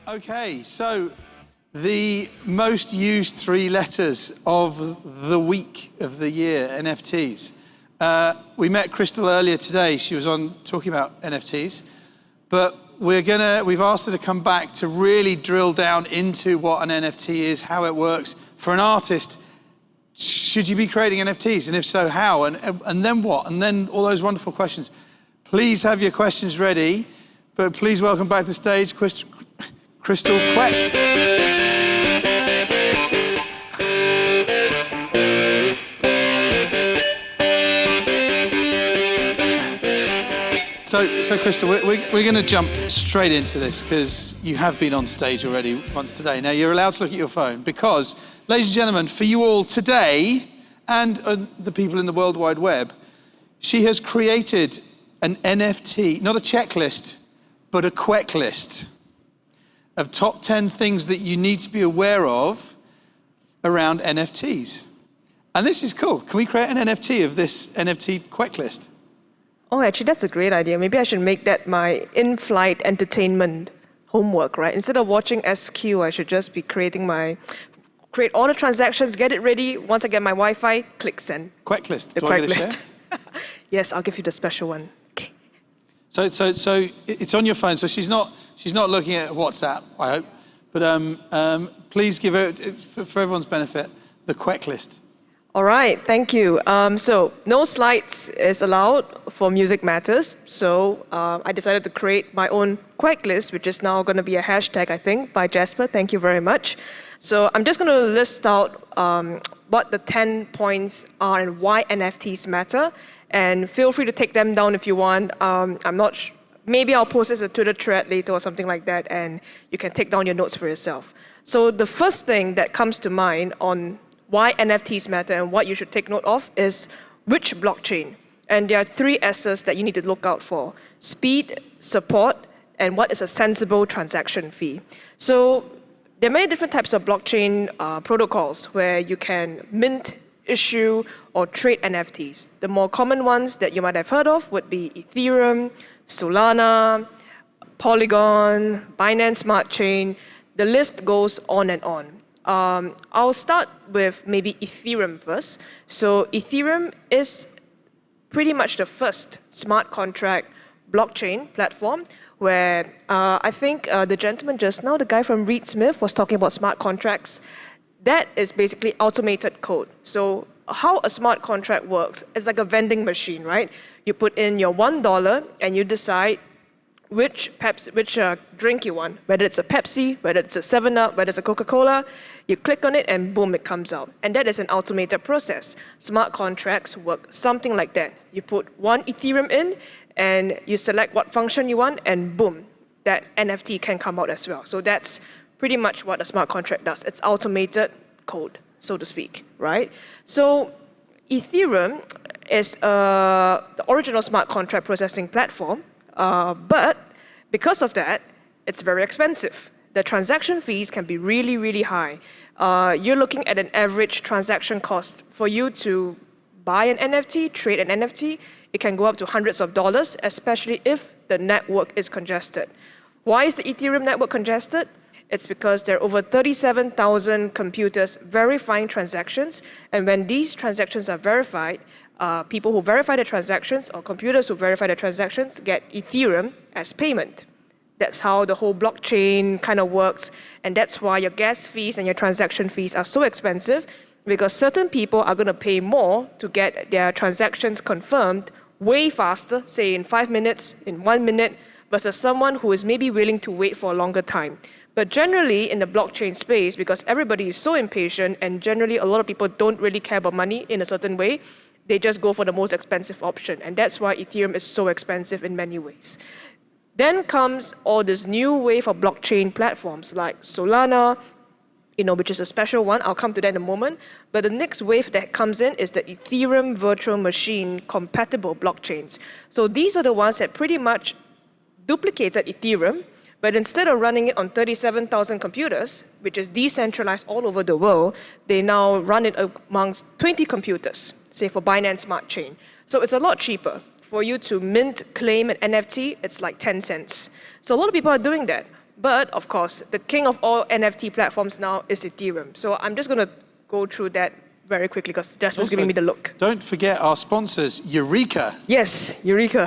Okay, so the most used 3 letters of the week of the year, NFTs. We met Christel earlier today. She was on talking about NFTs, but we've asked her to come back to really drill down into what an NFT is, how it works. For an artist, should you be creating NFTs? And if so, how? And then what? And then all those wonderful questions. Please have your questions ready, but please welcome back to the stage, Christel Quek. So Christel, we're going to jump straight into this because you have been on stage already once today. Now you're allowed to look at your phone because, ladies and gentlemen, for you all today and the people in the World Wide Web, she has created an NFT, not a checklist, but a Quek list of top 10 things that you need to be aware of around NFTs. And this is cool. Can we create an NFT of this NFT Quek list? Oh, actually, that's a great idea. Maybe I should make that my in-flight entertainment homework, right? Instead of watching SQ, I should just be create all the transactions, get it ready. Once I get my Wi-Fi, click send. Quek list. The Quek list. Yes, I'll give you the special one. Okay. So it's on your phone. So she's not looking at WhatsApp, I hope. But please give it, for everyone's benefit, the Quek list. All right, thank you. So no slides is allowed for Music Matters. So I decided to create my own Quek list, which is now going to be a hashtag, I think, by Jasper. Thank you very much. So I'm just going to list out what the 10 points are and why NFTs matter. And feel free to take them down if you want. I'm not maybe I'll post this as a Twitter thread later or something like that, and you can take down your notes for yourself. So the first thing that comes to mind on why NFTs matter and what you should take note of is which blockchain. And there are 3 S's that you need to look out for: speed, support, and what is a sensible transaction fee. So there are many different types of blockchain protocols where you can mint, issue, or trade NFTs. The more common ones that you might have heard of would be Ethereum, Solana, Polygon, Binance Smart Chain. The list goes on and on. I'll start with maybe Ethereum first. So Ethereum is pretty much the first smart contract blockchain platform where I think the gentleman just now, the guy from Reed Smith, was talking about smart contracts. That is basically automated code. So how a smart contract works is like a vending machine, right? You put in your $1 and you decide which drink you want, whether it's a Pepsi, whether it's a 7-Up, whether it's a Coca-Cola. You click on it and boom, it comes out. And that is an automated process. Smart contracts work something like that. You put 1 Ethereum in and you select what function you want and boom, that NFT can come out as well. So that's pretty much what a smart contract does. It's automated code, so to speak, right? So Ethereum is the original smart contract processing platform, but because of that, it's very expensive. The transaction fees can be really, really high. You're looking at an average transaction cost for you to buy an NFT, trade an NFT. It can go up to hundreds of dollars, especially if the network is congested. Why is the Ethereum network congested? It's because there are over 37,000 computers verifying transactions. And when these transactions are verified, people who verify the transactions or computers who verify the transactions get Ethereum as payment. That's how the whole blockchain kind of works. And that's why your gas fees and your transaction fees are so expensive, because certain people are going to pay more to get their transactions confirmed way faster, say in 5 minutes, in 1 minute, versus someone who is maybe willing to wait for a longer time. But generally in the blockchain space, because everybody is so impatient and generally a lot of people don't really care about money in a certain way, they just go for the most expensive option. And that's why Ethereum is so expensive in many ways. Then comes all this new wave of blockchain platforms like Solana, which is a special one. I'll come to that in a moment. But the next wave that comes in is the Ethereum virtual machine compatible blockchains. So these are the ones that pretty much duplicated Ethereum, but instead of running it on 37,000 computers, which is decentralized all over the world, they now run it amongst 20 computers, say for Binance Smart Chain. So it's a lot cheaper. For you to mint, claim an NFT, it's like 10 cents. So a lot of people are doing that. But of course, the king of all NFT platforms now is Ethereum. So I'm just going to go through that very quickly because Jasper's giving me the look. Don't forget our sponsors, Eureka. Yes, Eureka.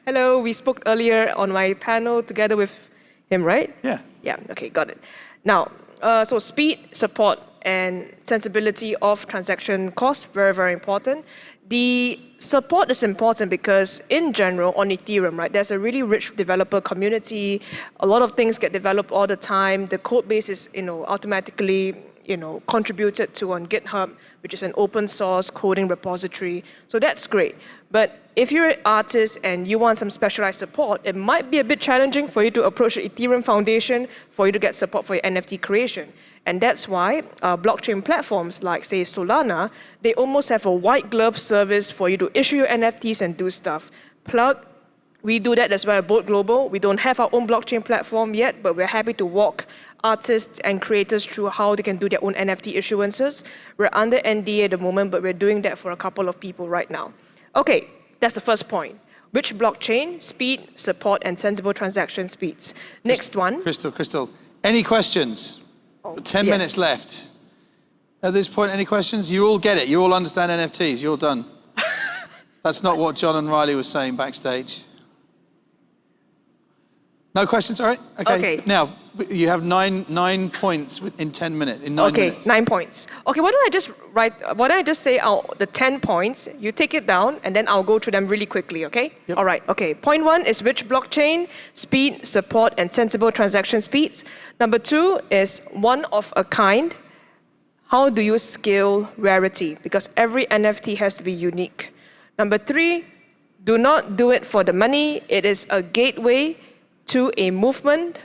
Hello, we spoke earlier on my panel together with him, right? Yeah. Yeah, okay, got it. Now, so speed, support, and sensibility of transaction costs, very, very important. The support is important because in general on Ethereum, right, there's a really rich developer community. A lot of things get developed all the time. The code base is, automatically, contributed to on GitHub, which is an open source coding repository. So that's great. But if you're an artist and you want some specialized support, it might be a bit challenging for you to approach the Ethereum Foundation for you to get support for your NFT creation. And that's why blockchain platforms like, say, Solana, they almost have a white glove service for you to issue your NFTs and do stuff. Plug, we do that as well at Boat Global. We don't have our own blockchain platform yet, but we're happy to walk artists and creators through how they can do their own NFT issuances. We're under NDA at the moment, but we're doing that for a couple of people right now. Okay, that's the first point. Which blockchain? Speed, support, and sensible transaction speeds. Next one. Christel, any questions? 10 minutes left. At this point, any questions? You all get it. You all understand NFTs. You're all done. That's not what John and Riley were saying backstage. No questions? All right. Okay. Now, you have nine points in 10 minutes, in 9 minutes. Okay, 9 points. Okay, why don't I just say the 10 points, you take it down, and then I'll go through them really quickly, okay? Yep. All right, okay. Point 1 is which blockchain, speed, support, and sensible transaction speeds. Number 2 is one of a kind. How do you scale rarity? Because every NFT has to be unique. Number 3, do not do it for the money. It is a gateway to a movement.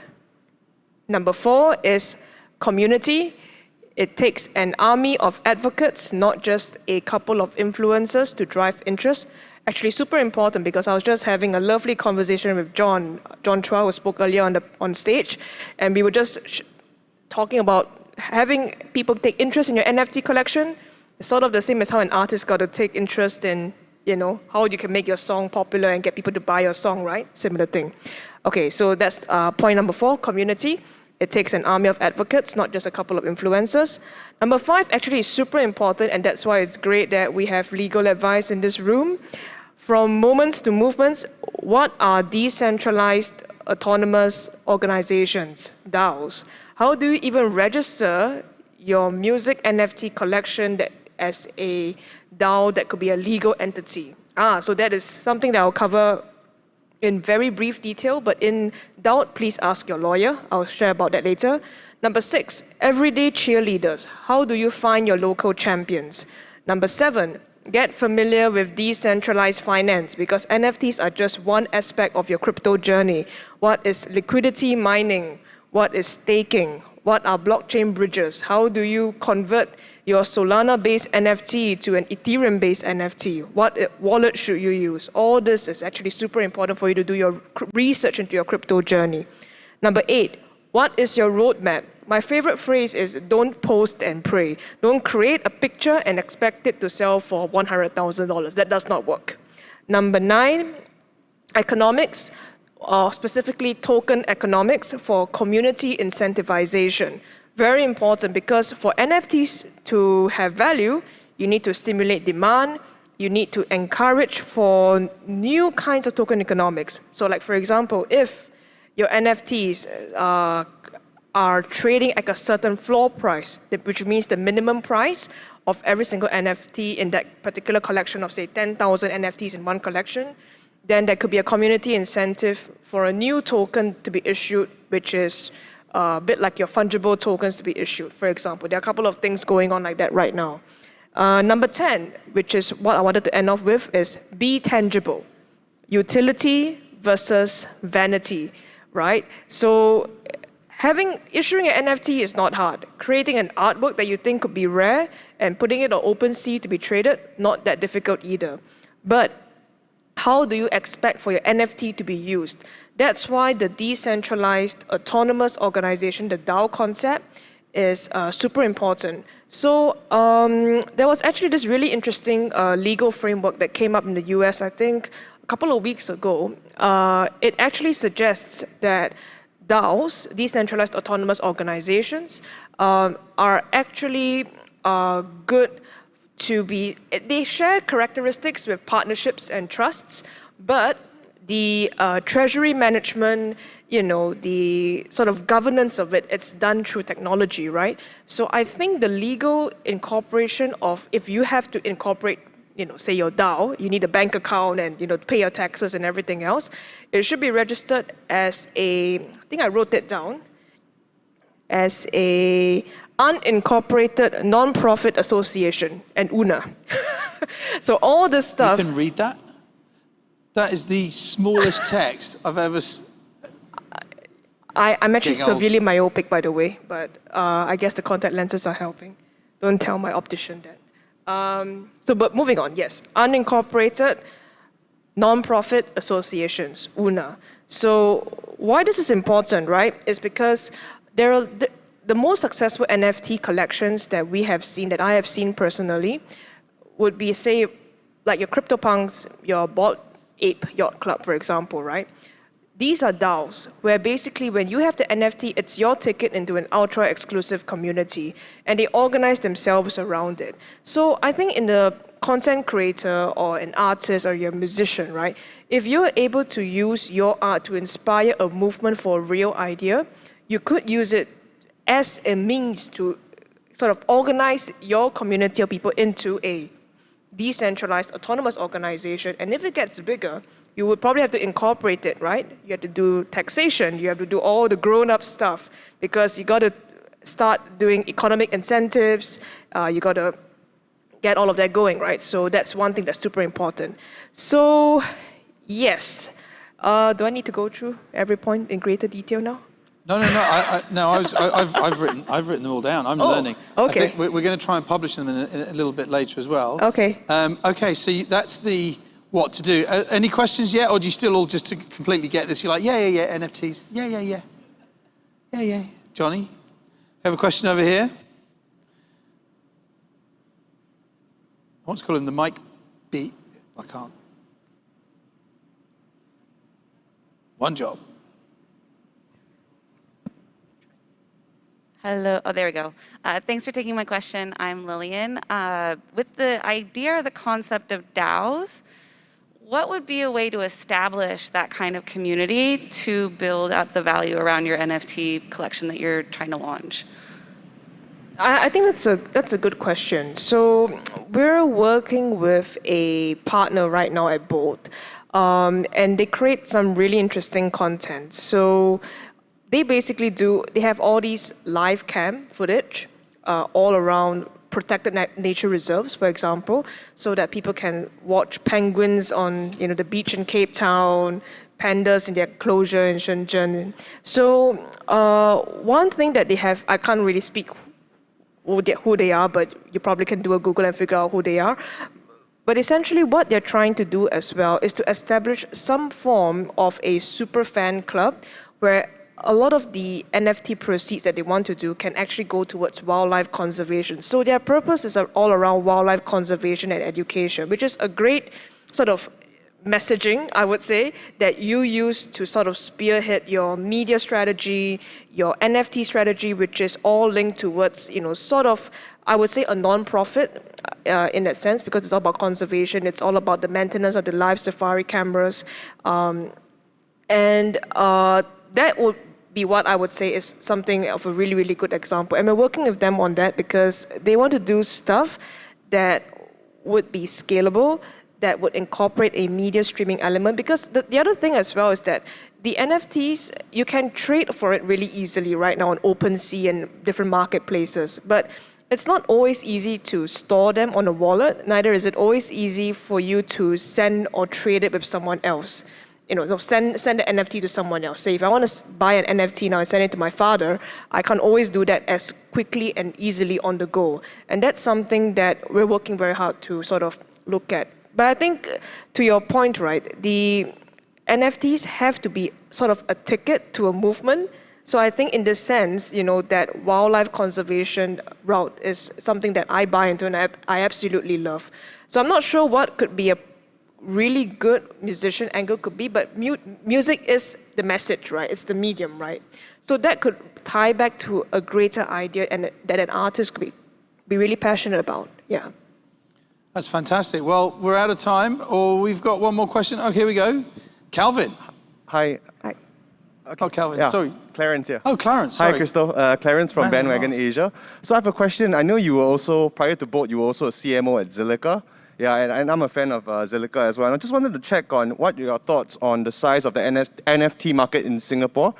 Number 4 is community. It takes an army of advocates, not just a couple of influencers to drive interest. Actually, super important because I was just having a lovely conversation with John Chua, who spoke earlier on stage, and we were just talking about having people take interest in your NFT collection. It's sort of the same as how an artist got to take interest in, how you can make your song popular and get people to buy your song, right? Similar thing. Okay, so that's point number 4, community. It takes an army of advocates, not just a couple of influencers. Number 5 actually is super important, and that's why it's great that we have legal advice in this room. From moments to movements, what are decentralized autonomous organizations, DAOs? How do you even register your music NFT collection as a DAO that could be a legal entity? So that is something that I'll cover in very brief detail, but in doubt, please ask your lawyer. I'll share about that later. Number 6, everyday cheerleaders. How do you find your local champions? Number 7, get familiar with decentralized finance because NFTs are just one aspect of your crypto journey. What is liquidity mining? What is staking? What are blockchain bridges? How do you convert your Solana-based NFT to an Ethereum-based NFT? What wallet should you use? All this is actually super important for you to do your research into your crypto journey. Number 8, what is your roadmap? My favorite phrase is don't post and pray. Don't create a picture and expect it to sell for $100,000. That does not work. Number 9, economics. Specifically token economics for community incentivization. Very important because for NFTs to have value, you need to stimulate demand, you need to encourage for new kinds of token economics. So like for example, if your NFTs are trading at a certain floor price, which means the minimum price of every single NFT in that particular collection of say 10,000 NFTs in one collection, then there could be a community incentive for a new token to be issued, which is a bit like your fungible tokens to be issued, for example. There are a couple of things going on like that right now. Number 10, which is what I wanted to end off with, is be tangible. Utility versus vanity, right? So issuing an NFT is not hard. Creating an artwork that you think could be rare and putting it on OpenSea to be traded, not that difficult either. But how do you expect for your NFT to be used? That's why the decentralized autonomous organization, the DAO concept, is super important. So there was actually this really interesting legal framework that came up in the US, I think, a couple of weeks ago. It actually suggests that DAOs, decentralized autonomous organizations, are actually good to be, they share characteristics with partnerships and trusts, but the treasury management, the sort of governance of it, it's done through technology, right? So I think the legal incorporation of, if you have to incorporate, say your DAO, you need a bank account and, pay your taxes and everything else, it should be registered as I think I wrote it down, as a unincorporated non-profit association, and UNA. So all this stuff. You can read that? That is the smallest text I've ever I'm actually Getting old. severely myopic, by the way, but I guess the contact lenses are helping. Don't tell my optician that. But moving on, yes, unincorporated non-profit associations, UNA. So why this is important, right, is because there are the most successful NFT collections that we have seen, that I have seen personally, would be, say, like your CryptoPunks, your Bored Ape Yacht Club, for example, right? These are DAOs, where basically when you have the NFT, it's your ticket into an ultra-exclusive community, and they organize themselves around it. So I think in the content creator or an artist or you're a musician, right? If you're able to use your art to inspire a movement for a real idea, you could use it as a means to sort of organize your community of people into a decentralized autonomous organization. And if it gets bigger, you would probably have to incorporate it, right? You have to do taxation, you have to do all the grown-up stuff, because you got to start doing economic incentives, you got to get all of that going, right? So that's one thing that's super important. So, yes. Do I need to go through every point in greater detail now? No. I've written them all down. I'm learning. Okay. I think we're going to try and publish them in a little bit later as well. Okay. Okay, so that's the what to do. Any questions yet, or do you still all just to completely get this? You're like, yeah, NFTs. Yeah. Johnny, you have a question over here? I want to call him the Mike B. I can't. One job. Hello. Oh, there we go. Thanks for taking my question. I'm Lillian. With the idea or the concept of DAOs, what would be a way to establish that kind of community to build up the value around your NFT collection that you're trying to launch? I think that's a good question. So we're working with a partner right now at Bolt, and they create some really interesting content. So they basically they have all these live cam footage all around protected nature reserves, for example, so that people can watch penguins on the beach in Cape Town, pandas in their closure in Shenzhen. So one thing that they have, I can't really speak who they are, but you probably can do a Google and figure out who they are. But essentially what they're trying to do as well is to establish some form of a super fan club where a lot of the NFT proceeds that they want to do can actually go towards wildlife conservation. So their purpose is all around wildlife conservation and education, which is a great sort of messaging, I would say, that you use to sort of spearhead your media strategy, your NFT strategy, which is all linked towards, sort of, I would say, a non-profit in that sense, because it's all about conservation, it's all about the maintenance of the live safari cameras. That would be what I would say is something of a really, really good example. And we're working with them on that because they want to do stuff that would be scalable, that would incorporate a media streaming element. Because the other thing as well is that the NFTs, you can trade for it really easily right now on OpenSea and different marketplaces. But it's not always easy to store them on a wallet. Neither is it always easy for you to send or trade it with someone else. Send the NFT to someone else. Say if I want to buy an NFT now and send it to my father, I can't always do that as quickly and easily on the go. And that's something that we're working very hard to sort of look at. But I think to your point, right, the NFTs have to be sort of a ticket to a movement. So I think in this sense, that wildlife conservation route is something that I buy into and I absolutely love. So I'm not sure what could be a really good musician angle could be, but music is the message, right? It's the medium, right? So that could tie back to a greater idea and that an artist could be really passionate about. Yeah. That's fantastic. Well, we're out of time, or we've got one more question. Oh, here we go. Calvin. Hi. Hi. Oh, Calvin, Yeah, sorry. Clarence here. Oh, Clarence, sorry. Hi, Christel. Clarence from Bandwagon Ask. Asia. So I have a question. I know you were also, prior to Bolt, you were also a CMO at Zilliqa. Yeah, and I'm a fan of Zilliqa as well. And I just wanted to check on what your thoughts on the size of the NFT market in Singapore,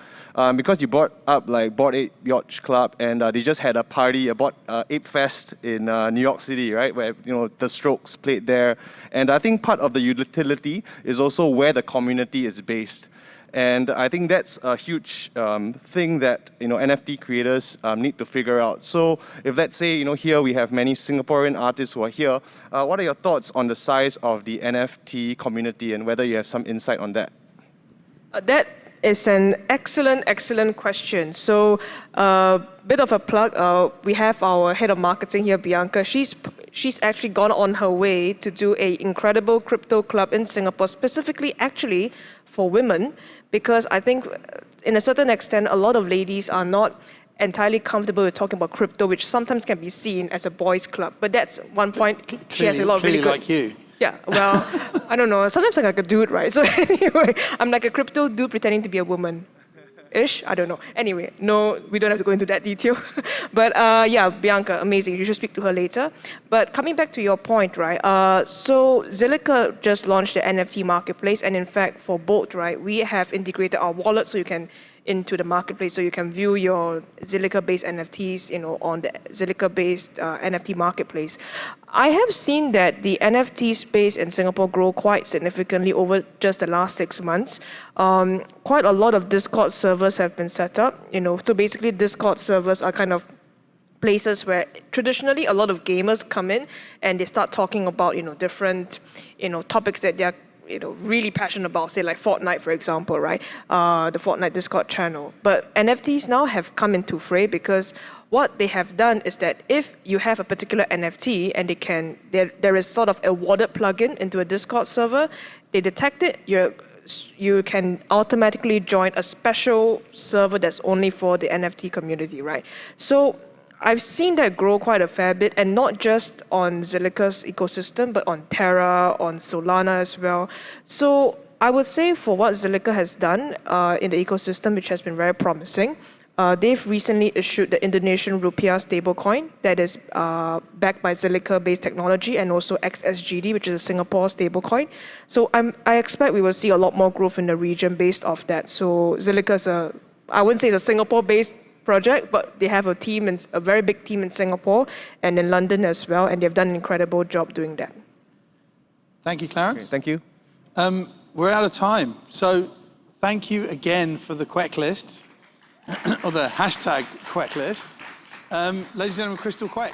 because you brought up like Bored Ape Yacht Club, and they just had a party about Ape Fest in New York City, right, where the Strokes played there. And I think part of the utility is also where the community is based. And I think that's a huge thing that NFT creators need to figure out. So if let's say here we have many Singaporean artists who are here, what are your thoughts on the size of the NFT community and whether you have some insight on that? That is an excellent question. So, bit of a plug. We have our head of marketing here, Bianca. She's actually gone on her way to do an incredible crypto club in Singapore, specifically actually for women, because I think in a certain extent, a lot of ladies are not entirely comfortable with talking about crypto, which sometimes can be seen as a boys' club. But that's one point. She has a lot of really good. like you. Yeah, well, I don't know. Sometimes I'm like a dude, right? So anyway, I'm like a crypto dude pretending to be a woman-ish. I don't know. Anyway, no, we don't have to go into that detail. But yeah, Bianca, amazing. You should speak to her later. But coming back to your point, right? So Zilliqa just launched the NFT marketplace, and in fact, for Bolt, right, we have integrated our wallet so you can into the marketplace, so you can view your Zilliqa-based NFTs, on the Zilliqa-based NFT marketplace. I have seen that the NFT space in Singapore grow quite significantly over just the last 6 months. Quite a lot of Discord servers have been set up. So basically, Discord servers are kind of places where traditionally a lot of gamers come in and they start talking about different topics that they're really passionate about, say like Fortnite, for example, right? The Fortnite Discord channel. But NFTs now have come into fray because what they have done is that if you have a particular NFT and there is sort of a wallet plugin into a Discord server, they detect it, you can automatically join a special server that's only for the NFT community, right? So I've seen that grow quite a fair bit, and not just on Zilliqa's ecosystem, but on Terra, on Solana as well. So I would say for what Zilliqa has done in the ecosystem, which has been very promising, they've recently issued the Indonesian Rupiah stablecoin that is backed by Zilliqa-based technology, and also XSGD, which is a Singapore stablecoin. So I expect we will see a lot more growth in the region based off that. So Zilliqa's I wouldn't say it's a Singapore-based project, but they have a very big team in Singapore and in London as well, and they've done an incredible job doing that. Thank you, Clarence. Okay, thank you. We're out of time, so thank you again for the Quek list, or the hashtag Quek list. Ladies and gentlemen, Christel Quek.